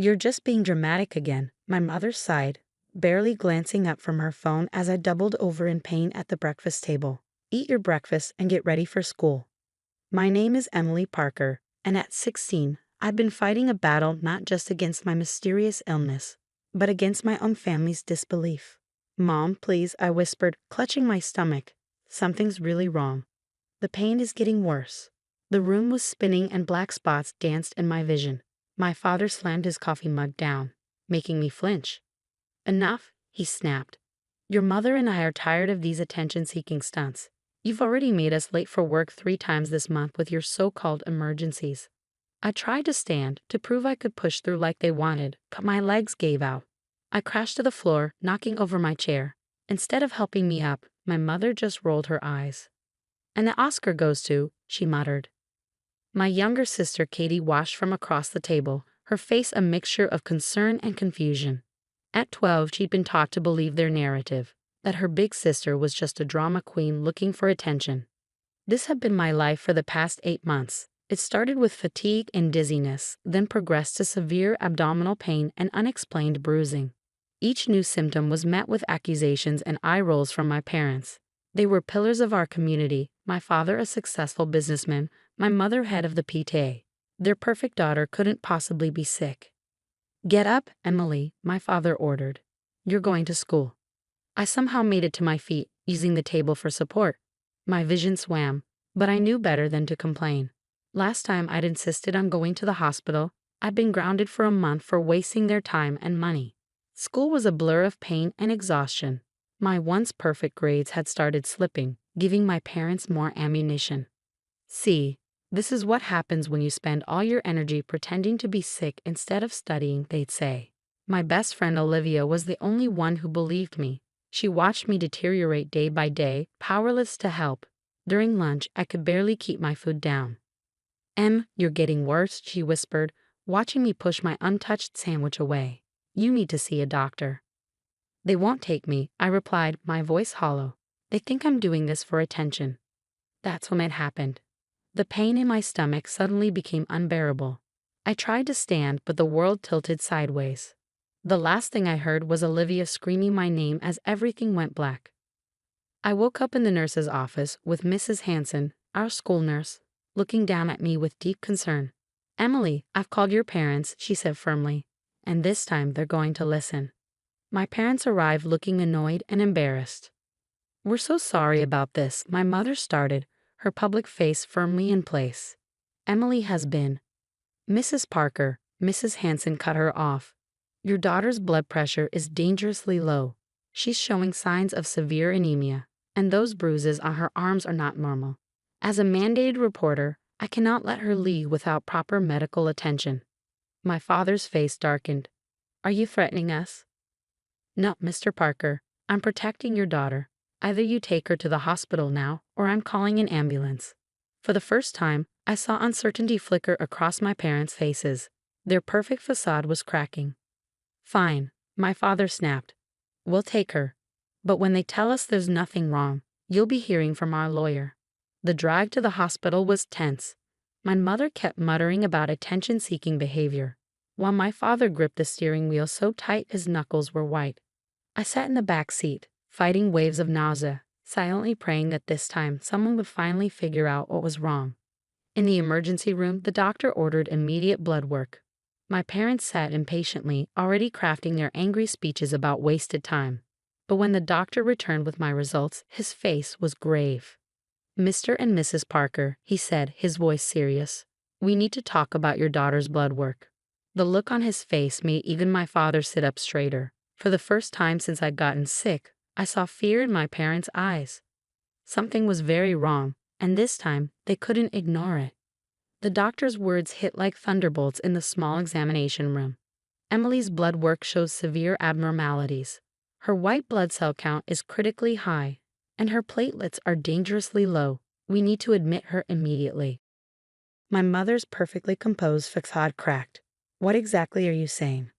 You're just being dramatic again, my mother sighed, barely glancing up from her phone as I doubled over in pain at the breakfast table. Eat your breakfast and get ready for school. My name is Emily Parker, and at 16, I've been fighting a battle not just against my mysterious illness, but against my own family's disbelief. Mom, please, I whispered, clutching my stomach. Something's really wrong. The pain is getting worse. The room was spinning and black spots danced in my vision. My father slammed his coffee mug down, making me flinch. Enough, he snapped. Your mother and I are tired of these attention-seeking stunts. You've already made us late for work 3 times this month with your so-called emergencies. I tried to stand to prove I could push through like they wanted, but my legs gave out. I crashed to the floor, knocking over my chair. Instead of helping me up, my mother just rolled her eyes. And the Oscar goes to, she muttered. My younger sister Katie watched from across the table, her face a mixture of concern and confusion. At 12, she'd been taught to believe their narrative, that her big sister was just a drama queen looking for attention. This had been my life for the past 8 months. It started with fatigue and dizziness, then progressed to severe abdominal pain and unexplained bruising. Each new symptom was met with accusations and eye rolls from my parents. They were pillars of our community, my father a successful businessman, my mother head of the PTA. Their perfect daughter couldn't possibly be sick. Get up, Emily, my father ordered. You're going to school. I somehow made it to my feet, using the table for support. My vision swam, but I knew better than to complain. Last time I'd insisted on going to the hospital, I'd been grounded for a month for wasting their time and money. School was a blur of pain and exhaustion. My once perfect grades had started slipping, giving my parents more ammunition. See, this is what happens when you spend all your energy pretending to be sick instead of studying, they'd say. My best friend Olivia was the only one who believed me. She watched me deteriorate day by day, powerless to help. During lunch, I could barely keep my food down. You're getting worse, she whispered, watching me push my untouched sandwich away. You need to see a doctor. They won't take me, I replied, my voice hollow. They think I'm doing this for attention. That's when it happened. The pain in my stomach suddenly became unbearable. I tried to stand, but the world tilted sideways. The last thing I heard was Olivia screaming my name as everything went black. I woke up in the nurse's office with Mrs. Hanson, our school nurse, looking down at me with deep concern. Emily, I've called your parents, she said firmly, and this time they're going to listen. My parents arrived looking annoyed and embarrassed. We're so sorry about this, my mother started, her public face firmly in place. Emily has been. Mrs. Parker, Mrs. Hanson cut her off. Your daughter's blood pressure is dangerously low. She's showing signs of severe anemia, and those bruises on her arms are not normal. As a mandated reporter, I cannot let her leave without proper medical attention. My father's face darkened. Are you threatening us? No, Mr. Parker, I'm protecting your daughter. Either you take her to the hospital now, or I'm calling an ambulance. For the first time, I saw uncertainty flicker across my parents' faces. Their perfect facade was cracking. Fine, my father snapped. We'll take her. But when they tell us there's nothing wrong, you'll be hearing from our lawyer. The drive to the hospital was tense. My mother kept muttering about attention-seeking behavior, while my father gripped the steering wheel so tight his knuckles were white. I sat in the back seat, fighting waves of nausea, silently praying that this time someone would finally figure out what was wrong. In the emergency room, the doctor ordered immediate blood work. My parents sat impatiently, already crafting their angry speeches about wasted time. But when the doctor returned with my results, his face was grave. Mr. and Mrs. Parker, he said, his voice serious. We need to talk about your daughter's blood work. The look on his face made even my father sit up straighter. For the first time since I'd gotten sick, I saw fear in my parents' eyes. Something was very wrong, and this time they couldn't ignore it. The doctor's words hit like thunderbolts in the small examination room. Emily's blood work shows severe abnormalities. Her white blood cell count is critically high, and her platelets are dangerously low. We need to admit her immediately. My mother's perfectly composed facade cracked. What exactly are you saying?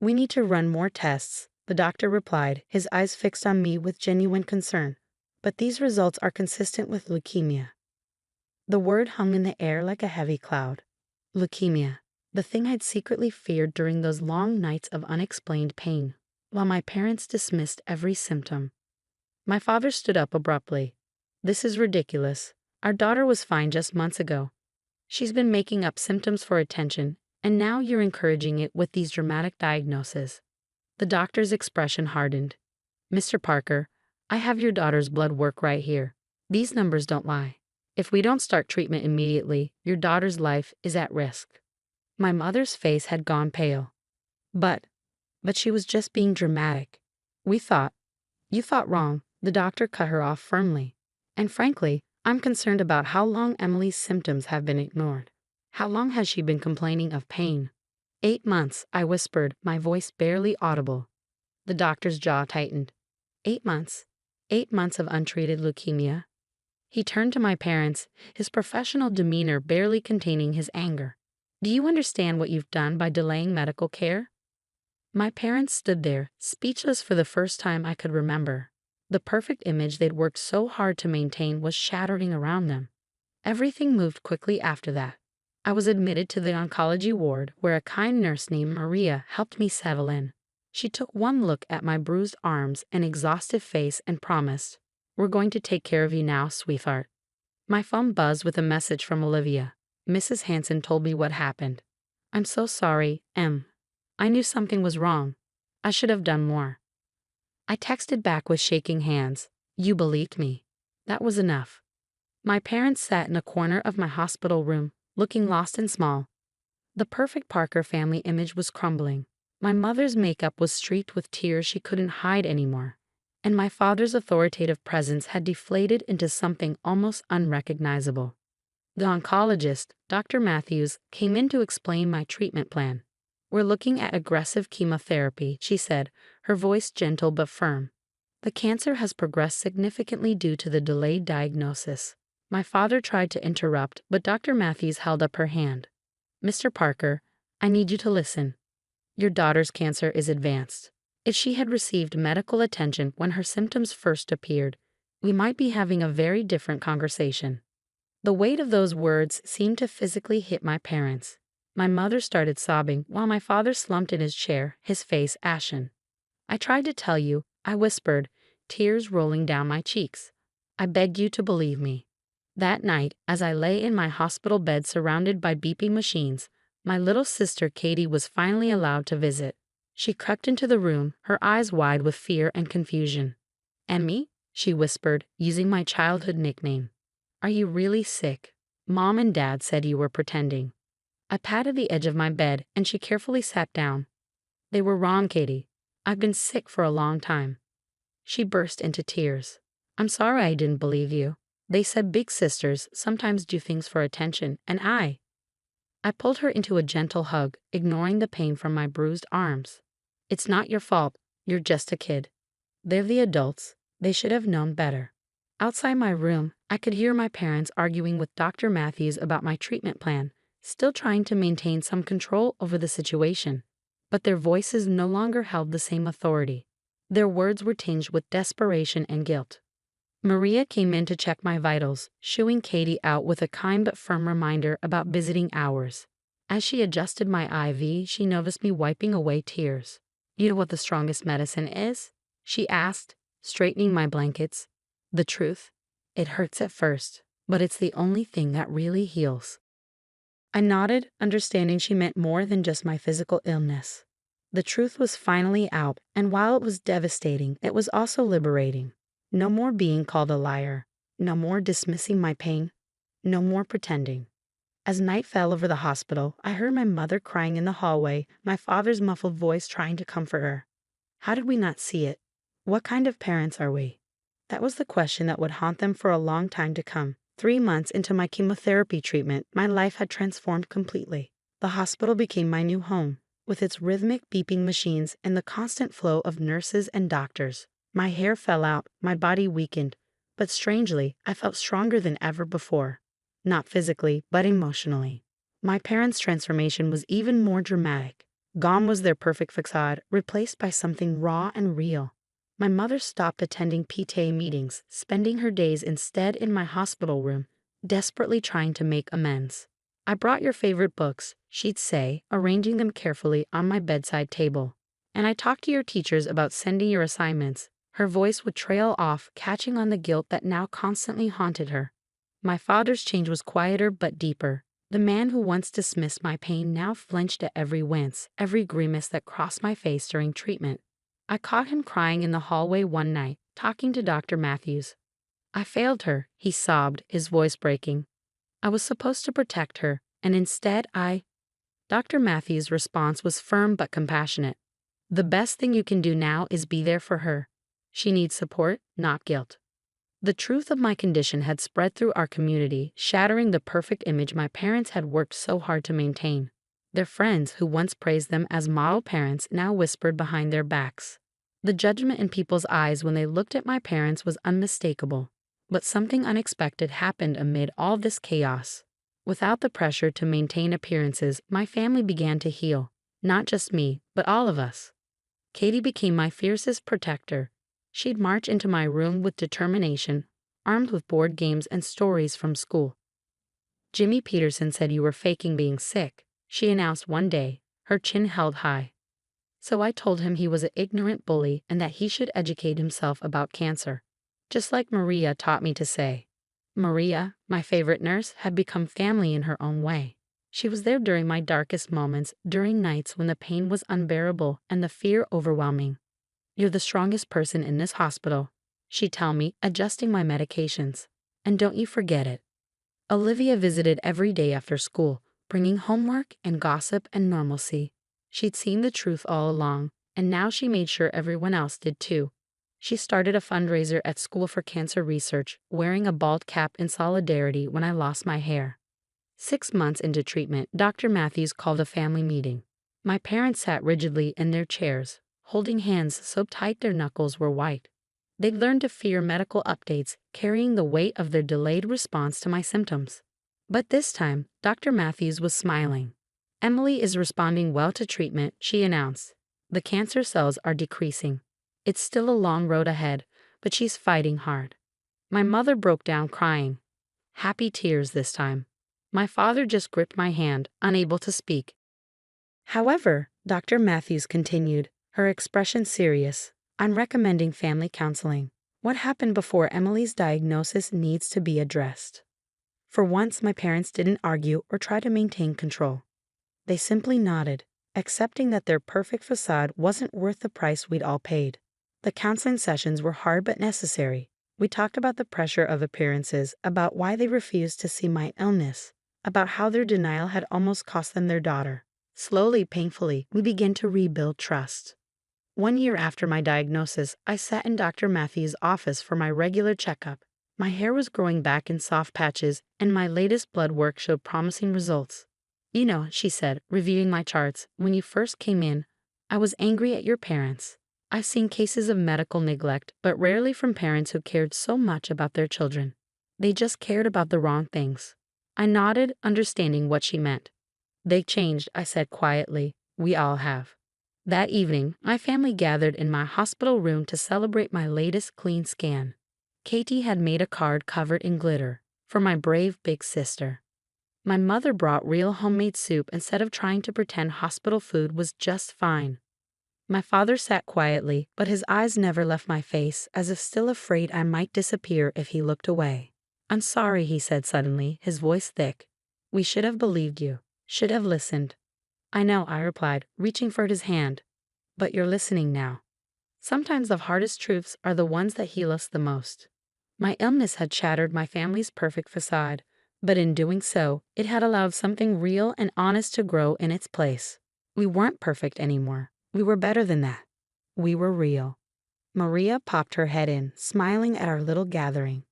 We need to run more tests, the doctor replied, his eyes fixed on me with genuine concern. But these results are consistent with leukemia. The word hung in the air like a heavy cloud. Leukemia. the thing I'd secretly feared during those long nights of unexplained pain, while my parents dismissed every symptom. My father stood up abruptly. "This is ridiculous. Our daughter was fine just months ago. She's been making up symptoms for attention, and now you're encouraging it with these dramatic diagnoses." The doctor's expression hardened. "Mr. Parker, I have your daughter's blood work right here. These numbers don't lie. If we don't start treatment immediately, your daughter's life is at risk." My mother's face had gone pale. But she was just being dramatic. You thought wrong," the doctor cut her off firmly. "And frankly, I'm concerned about how long Emily's symptoms have been ignored. How long has she been complaining of pain?" "8 months," I whispered, my voice barely audible. The doctor's jaw tightened. 8 months? 8 months of untreated leukemia? He turned to my parents, his professional demeanor barely containing his anger. "Do you understand what you've done by delaying medical care?" My parents stood there, speechless for the first time I could remember. The perfect image they'd worked so hard to maintain was shattering around them. Everything moved quickly after that. I was admitted to the oncology ward, where a kind nurse named Maria helped me settle in. She took one look at my bruised arms and exhausted face and promised, "We're going to take care of you now, sweetheart." My phone buzzed with a message from Olivia. "Mrs. Hanson told me what happened. I'm so sorry, Em. I knew something was wrong. I should have done more." I texted back with shaking hands. "You believed me." That was enough. My parents sat in a corner of my hospital room, looking lost and small. The perfect Parker family image was crumbling. My mother's makeup was streaked with tears she couldn't hide anymore, and my father's authoritative presence had deflated into something almost unrecognizable. The oncologist, Dr. Matthews, came in to explain my treatment plan. "We're looking at aggressive chemotherapy," she said, her voice gentle but firm. "The cancer has progressed significantly due to the delayed diagnosis." My father tried to interrupt, but Dr. Matthews held up her hand. "Mr. Parker, I need you to listen. Your daughter's cancer is advanced. If she had received medical attention when her symptoms first appeared, we might be having a very different conversation." The weight of those words seemed to physically hit my parents. My mother started sobbing while my father slumped in his chair, his face ashen. "I tried to tell you," I whispered, tears rolling down my cheeks. "I begged you to believe me." That night, as I lay in my hospital bed surrounded by beeping machines, my little sister Katie was finally allowed to visit. She crept into the room, her eyes wide with fear and confusion. "Emmy," she whispered, using my childhood nickname. "Are you really sick? Mom and Dad said you were pretending." I patted the edge of my bed, and she carefully sat down. "They were wrong, Katie. I've been sick for a long time." She burst into tears. "I'm sorry I didn't believe you. They said big sisters sometimes do things for attention, and I pulled her into a gentle hug, ignoring the pain from my bruised arms. "It's not your fault. You're just a kid. They're the adults. They should have known better." Outside my room, I could hear my parents arguing with Dr. Matthews about my treatment plan, still trying to maintain some control over the situation. But their voices no longer held the same authority. Their words were tinged with desperation and guilt. Maria came in to check my vitals, shooing Katie out with a kind but firm reminder about visiting hours. As she adjusted my IV, she noticed me wiping away tears. "You know what the strongest medicine is?" she asked, straightening my blankets. "The truth. It hurts at first, but it's the only thing that really heals." I nodded, understanding she meant more than just my physical illness. The truth was finally out, and while it was devastating, it was also liberating. No more being called a liar. No more dismissing my pain. No more pretending. As night fell over the hospital, I heard my mother crying in the hallway, my father's muffled voice trying to comfort her. How did we not see it? What kind of parents are we? That was the question that would haunt them for a long time to come. 3 months into my chemotherapy treatment, my life had transformed completely. The hospital became my new home, with its rhythmic beeping machines and the constant flow of nurses and doctors. My hair fell out, my body weakened, but strangely, I felt stronger than ever before. Not physically, but emotionally. My parents' transformation was even more dramatic. Gone was their perfect facade, replaced by something raw and real. My mother stopped attending PTA meetings, spending her days instead in my hospital room, desperately trying to make amends. "I brought your favorite books," she'd say, arranging them carefully on my bedside table. "And I talked to your teachers about sending your assignments." Her voice would trail off, catching on the guilt that now constantly haunted her. My father's change was quieter but deeper. The man who once dismissed my pain now flinched at every wince, every grimace that crossed my face during treatment. I caught him crying in the hallway one night, talking to Dr. Matthews. "I failed her," he sobbed, his voice breaking. "I was supposed to protect her, and instead Dr. Matthews' response was firm but compassionate. "The best thing you can do now is be there for her. She needs support, not guilt." The truth of my condition had spread through our community, shattering the perfect image my parents had worked so hard to maintain. Their friends, who once praised them as model parents, now whispered behind their backs. The judgment in people's eyes when they looked at my parents was unmistakable. But something unexpected happened amid all this chaos. Without the pressure to maintain appearances, my family began to heal. Not just me, but all of us. Katie became my fiercest protector. She'd march into my room with determination, armed with board games and stories from school. "Jimmy Peterson said you were faking being sick," she announced one day, her chin held high. So I told him he was an ignorant bully and that he should educate himself about cancer. Just like Maria taught me to say. Maria, my favorite nurse, had become family in her own way. She was there during my darkest moments, during nights when the pain was unbearable and the fear overwhelming. "You're the strongest person in this hospital," she'd tell me, adjusting my medications. "And don't you forget it." Olivia visited every day after school, bringing homework and gossip and normalcy. She'd seen the truth all along, and now she made sure everyone else did too. She started a fundraiser at school for cancer research, wearing a bald cap in solidarity when I lost my hair. 6 months into treatment, Dr. Matthews called a family meeting. My parents sat rigidly in their chairs, holding hands so tight their knuckles were white. They'd learned to fear medical updates, carrying the weight of their delayed response to my symptoms. But this time, Dr. Matthews was smiling. "Emily is responding well to treatment," she announced. "The cancer cells are decreasing. It's still a long road ahead, but she's fighting hard." My mother broke down crying. Happy tears this time. My father just gripped my hand, unable to speak. "However," Dr. Matthews continued, her expression serious, "I'm recommending family counseling. What happened before Emily's diagnosis needs to be addressed." For once, my parents didn't argue or try to maintain control. They simply nodded, accepting that their perfect facade wasn't worth the price we'd all paid. The counseling sessions were hard but necessary. We talked about the pressure of appearances, about why they refused to see my illness, about how their denial had almost cost them their daughter. Slowly, painfully, we began to rebuild trust. 1 year after my diagnosis, I sat in Dr. Matthews' office for my regular checkup. My hair was growing back in soft patches, and my latest blood work showed promising results. "You know," she said, reviewing my charts, "when you first came in, I was angry at your parents. I've seen cases of medical neglect, but rarely from parents who cared so much about their children. They just cared about the wrong things." I nodded, understanding what she meant. "They changed," I said quietly. "We all have." That evening, my family gathered in my hospital room to celebrate my latest clean scan. Katie had made a card covered in glitter, "For my brave big sister." My mother brought real homemade soup instead of trying to pretend hospital food was just fine. My father sat quietly, but his eyes never left my face, as if still afraid I might disappear if he looked away. "I'm sorry," he said suddenly, his voice thick. "We should have believed you, should have listened." "I know," I replied, reaching for his hand. "But you're listening now." Sometimes the hardest truths are the ones that heal us the most. My illness had shattered my family's perfect facade, but in doing so, it had allowed something real and honest to grow in its place. We weren't perfect anymore. We were better than that. We were real. Maria popped her head in, smiling at our little gathering.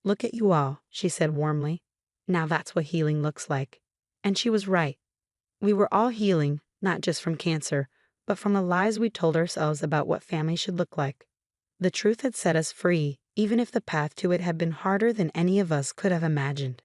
"Look at you all," she said warmly. "Now that's what healing looks like." And she was right. We were all healing, not just from cancer, but from the lies we told ourselves about what family should look like. The truth had set us free, even if the path to it had been harder than any of us could have imagined.